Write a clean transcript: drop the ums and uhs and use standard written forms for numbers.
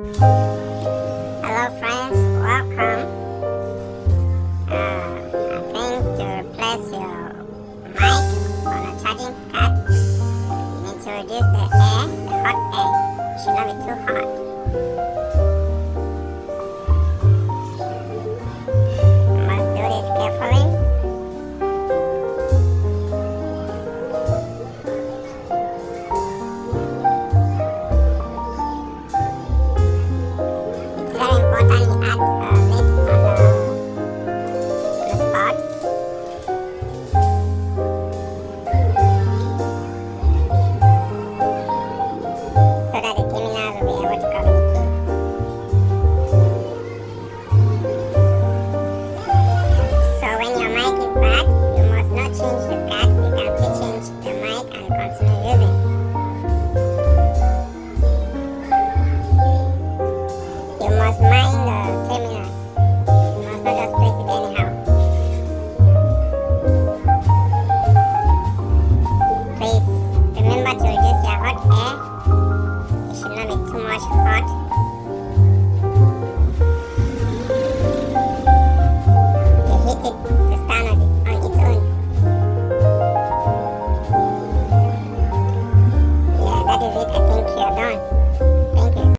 Hello friends, welcome. I think to replace your mic on a charging pad, you need to reduce the air, the hot air. It should not be too hot. You must do this carefully. It's very important you add a lid on the spot. So that the terminals will be able to communicate. So when your mic is bad, you must not change the pad. You can still change the mic and continue using. You must mind the terminals. You must not just place it anyhow. Please remember to reduce your hot air. It should not be too much hot.